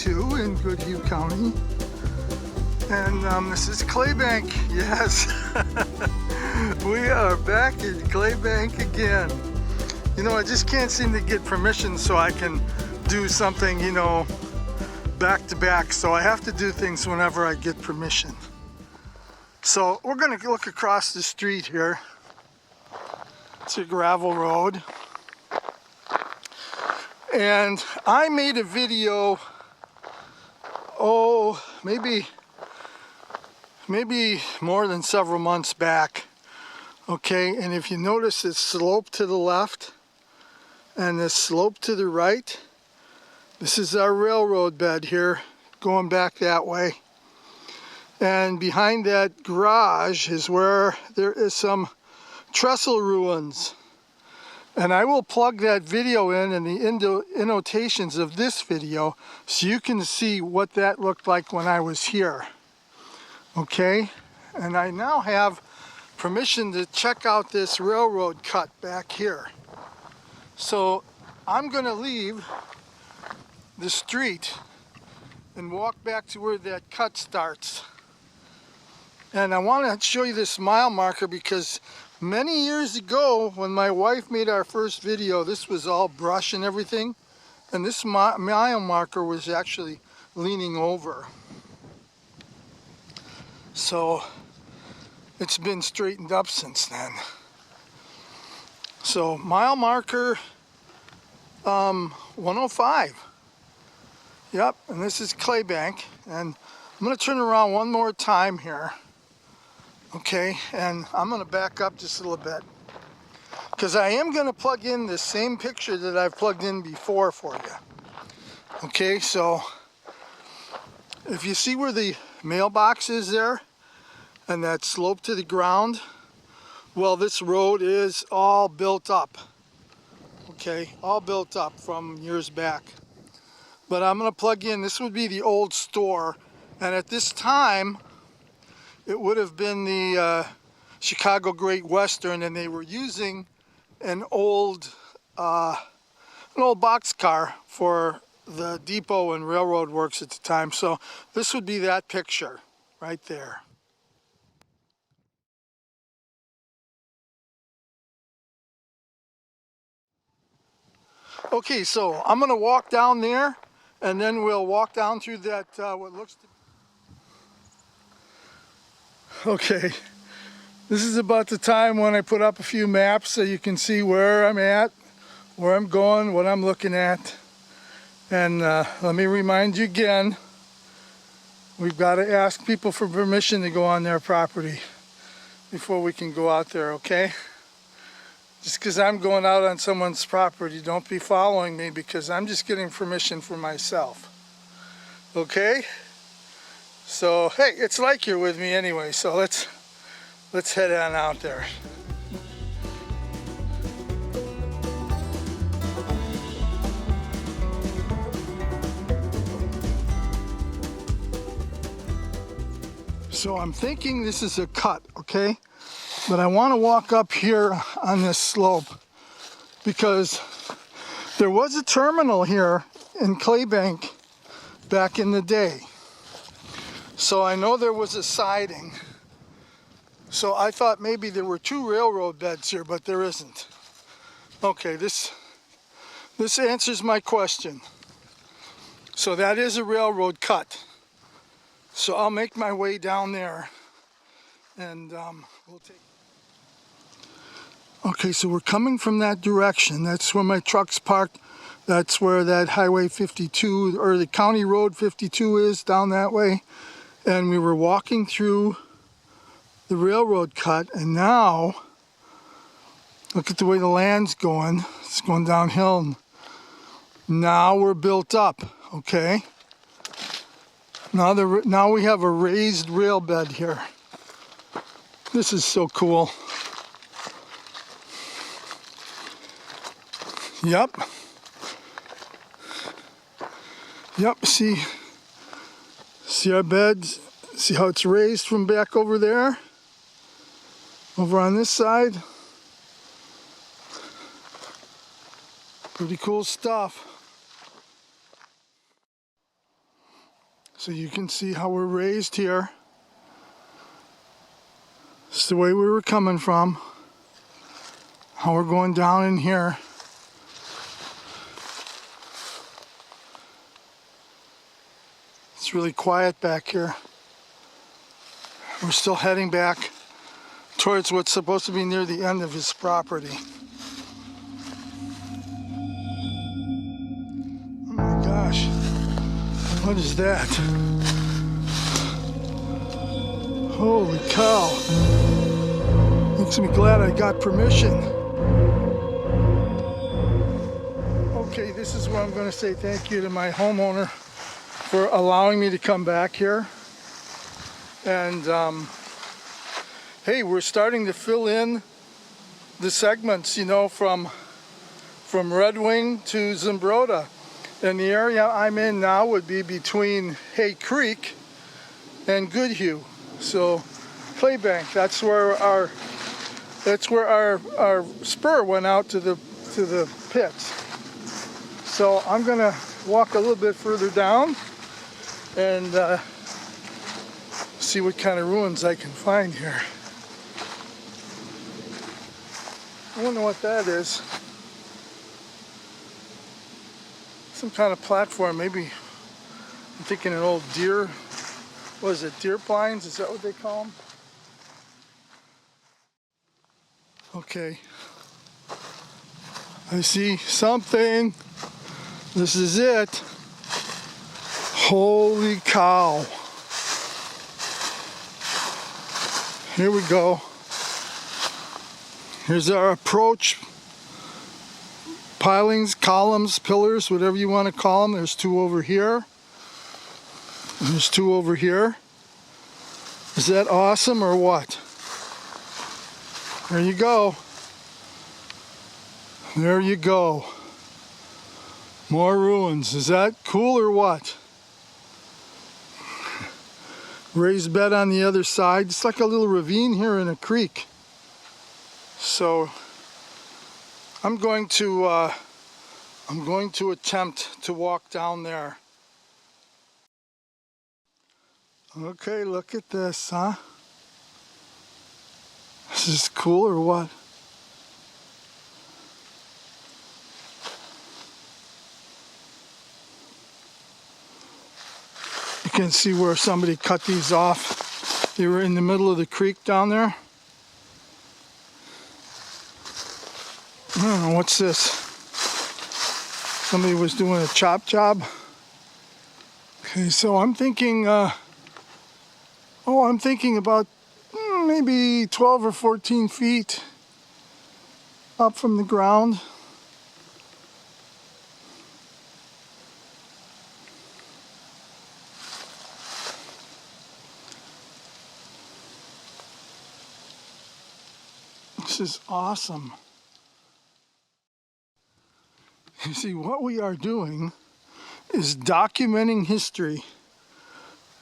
52 in Goodhue County. And this is Claybank. Yes, we are back at Claybank again. You know, I just can't seem to get permission so I can do something, you know, back to back. So I have to do things whenever I get permission. So we're gonna look across the street here. It's a gravel road. And I made a video, maybe more than several months back. Okay, and if you notice this slope to the left and this slope to the right, this is our railroad bed here, going back that way. And behind that garage is where there is some trestle ruins. And I will plug that video in the annotations of this video so you can see what that looked like when I was here. Okay, and I now have permission to check out this railroad cut back here. So I'm going to leave the street and walk back to where that cut starts. And I want to show you this mile marker because many years ago when my wife made our first video, this was all brush and everything, and this mile marker was actually leaning over. So it's been straightened up since then. So mile marker 105. Yep, and this is Claybank, and I'm going to turn around one more time here. Okay, and I'm going to back up just a little bit because I am going to plug in the same picture that I've plugged in before for you. Okay, so if you see where the mailbox is there and that slope to the ground, well, this road is all built up. Okay, all built up from years back. But I'm going to plug in, this would be the old store, and at this time it would have been the Chicago Great Western, and they were using an old boxcar for the depot and railroad works at the time. So this would be that picture right there. Okay, so I'm going to walk down there, and then we'll walk down through that what looks to be... Okay, this is about the time when I put up a few maps so you can see where I'm at, where I'm going, what I'm looking at. And let me remind you again, we've got to ask people for permission to go on their property before we can go out there, okay? Just because I'm going out on someone's property, don't be following me because I'm just getting permission for myself, okay? So, hey, it's like you're with me anyway, so let's head on out there. So I'm thinking this is a cut, okay? But I want to walk up here on this slope because there was a terminal here in Claybank back in the day. So I know there was a siding. So I thought maybe there were two railroad beds here, but there isn't. Okay, this answers my question. So that is a railroad cut. So I'll make my way down there and we'll take... Okay, so we're coming from that direction. That's where my truck's parked. That's where that Highway 52 or the County Road 52 is, down that way. And we were walking through the railroad cut, and now look at the way the land's going. It's going downhill. Now we're built up, okay? Now we have a raised rail bed here. This is so cool. Yep. Yep, see our beds? See how it's raised from back over there? Over on this side? Pretty cool stuff. So you can see how we're raised here. It's the way we were coming from. How we're going down in here. It's really quiet back here. We're still heading back towards what's supposed to be near the end of his property. Oh my gosh, what is that? Holy cow. Makes me glad I got permission. Okay, this is where I'm going to say thank you to my homeowner for allowing me to come back here. And hey, we're starting to fill in the segments, you know, from Red Wing to Zumbrota. And the area I'm in now would be between Hay Creek and Goodhue. So Claybank, that's where our spur went out to the pits. So I'm gonna walk a little bit further down and see what kind of ruins I can find here. I wonder what that is. Some kind of platform, maybe. I'm thinking an old deer. What is it, deer blinds? Is that what they call them? Okay. I see something. This is it. Holy cow. Here we go. Here's our approach. Pilings, columns, pillars, whatever you want to call them. There's two over here. And there's two over here. Is that awesome or what? There you go. There you go. More ruins. Is that cool or what? Raised bed on the other side. It's like a little ravine here in a creek. So I'm going to attempt to walk down there. Okay, look at this, huh? This is cool or what? You can see where somebody cut these off. They were in the middle of the creek down there. I don't know, what's this? Somebody was doing a chop job. Okay, so I'm thinking, I'm thinking about maybe 12 or 14 feet up from the ground. This is awesome. You see, what we are doing is documenting history.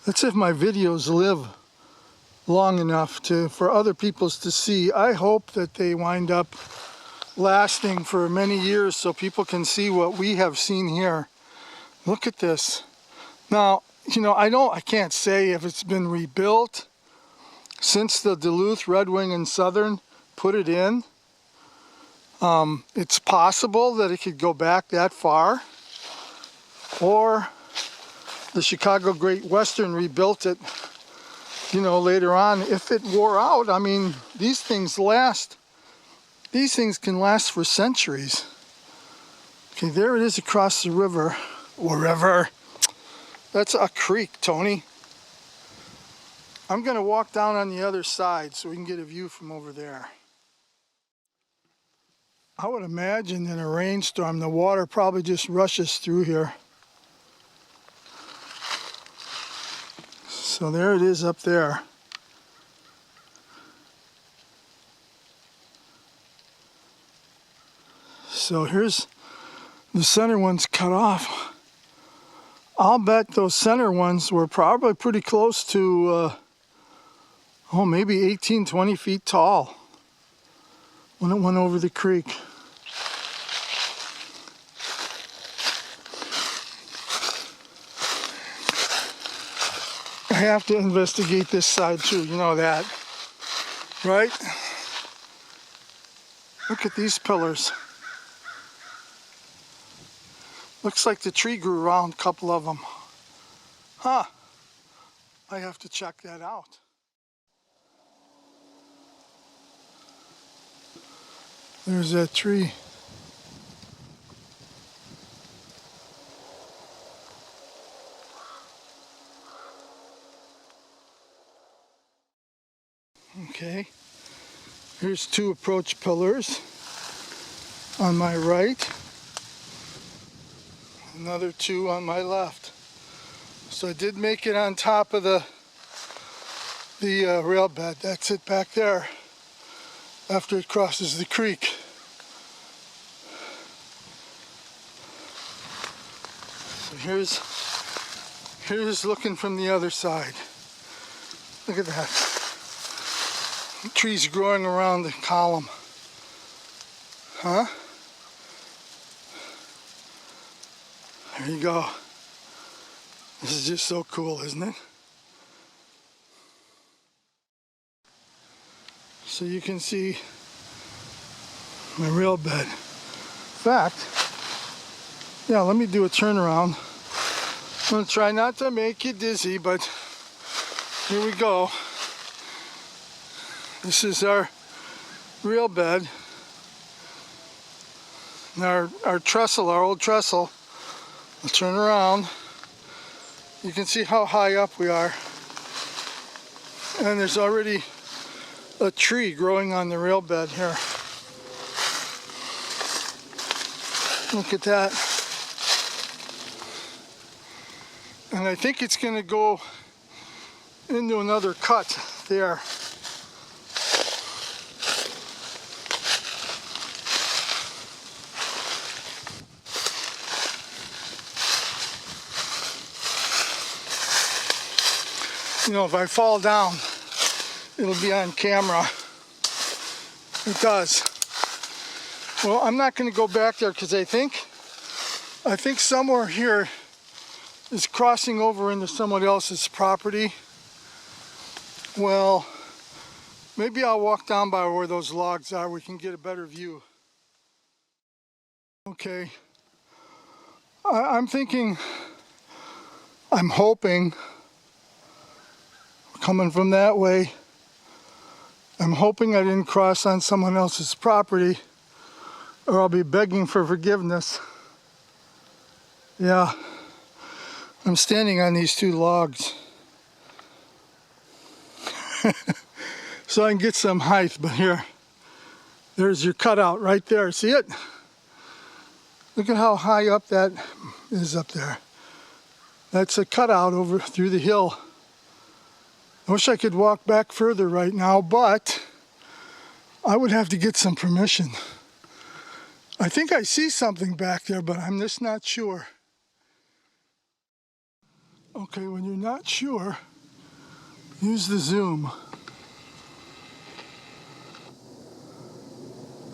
That's if my videos live long enough for other people to see. I hope that they wind up lasting for many years so people can see what we have seen here. Look at this. Now, you know, I can't say if it's been rebuilt since the Duluth, Red Wing, and Southern put it in. It's possible that it could go back that far, or the Chicago Great Western rebuilt it, you know, later on. If it wore out, I mean, these things can last for centuries. Okay, there it is across the river. Wherever. That's a creek, Tony. I'm gonna walk down on the other side so we can get a view from over there. I would imagine in a rainstorm, the water probably just rushes through here. So there it is up there. So here's the center ones cut off. I'll bet those center ones were probably pretty close to, maybe 18, 20 feet tall when it went over the creek. have to investigate this side too, you know that, right? Look at these pillars. Looks like the tree grew around a couple of them. Huh, I have to check that out. There's that tree. Okay, here's two approach pillars on my right, another two on my left. So I did make it on top of the rail bed. That's it back there after it crosses the creek. So here's looking from the other side. Look at that. Trees growing around the column. Huh? There you go. This is just so cool, isn't it? So you can see my rail bed. In fact, yeah, let me do a turnaround. I'm gonna try not to make you dizzy, but here we go. This is our rail bed. And our trestle, our old trestle. I'll turn around. You can see how high up we are. And there's already a tree growing on the rail bed here. Look at that. And I think it's going to go into another cut there. You know, if I fall down, it'll be on camera. It does. Well, I'm not going to go back there because I think somewhere here is crossing over into someone else's property. Well, maybe I'll walk down by where those logs are. We can get a better view. Okay. I'm thinking, I'm hoping, coming from that way, I'm hoping I didn't cross on someone else's property or I'll be begging for forgiveness. Yeah, I'm standing on these two logs. So I can get some height, but there's your cutout right there. See it? Look at how high up that is up there. That's a cutout over through the hill. I wish I could walk back further right now, but I would have to get some permission. I think I see something back there, but I'm just not sure. Okay, when you're not sure, use the zoom.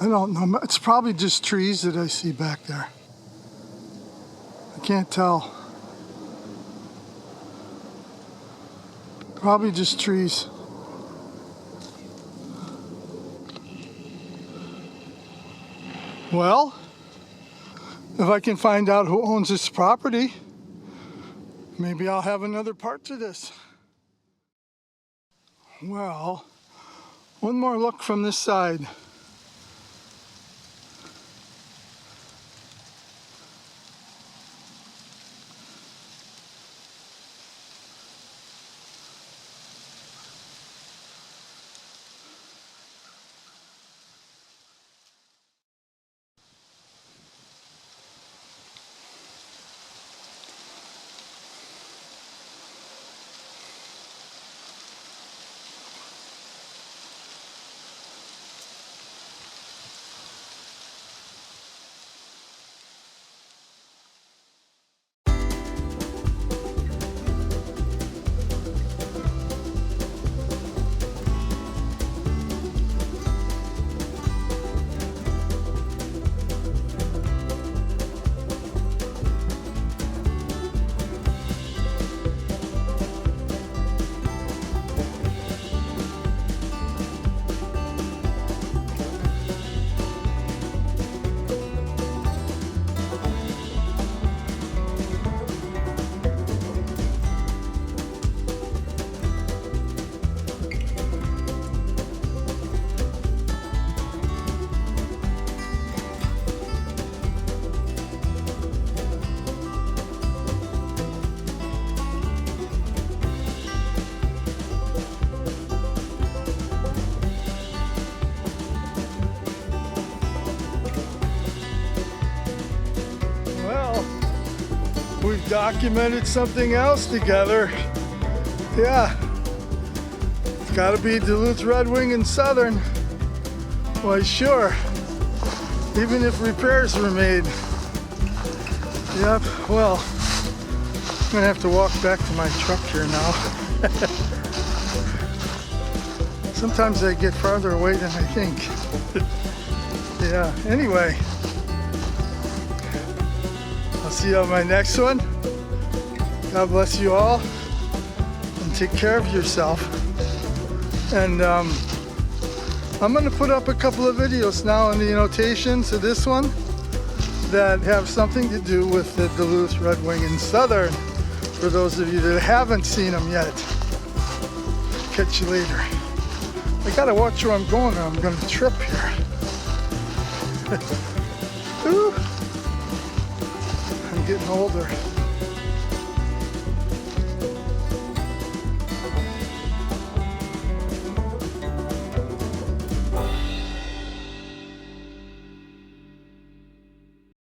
I don't know, it's probably just trees that I see back there. I can't tell. Probably just trees. Well, if I can find out who owns this property, maybe I'll have another part to this. Well, one more look from this side. documented something else together. Yeah, it's gotta be Duluth Red Wing and Southern. Why, sure, even if repairs were made. Yep, well, I'm gonna have to walk back to my truck here now. Sometimes I get farther away than I think. Yeah, anyway, I'll see you on my next one. God bless you all, and take care of yourself. And I'm gonna put up a couple of videos now in the annotations of this one that have something to do with the Duluth Red Wing and Southern, for those of you that haven't seen them yet. Catch you later. I gotta watch where I'm going, or I'm gonna trip here. Ooh. I'm getting older.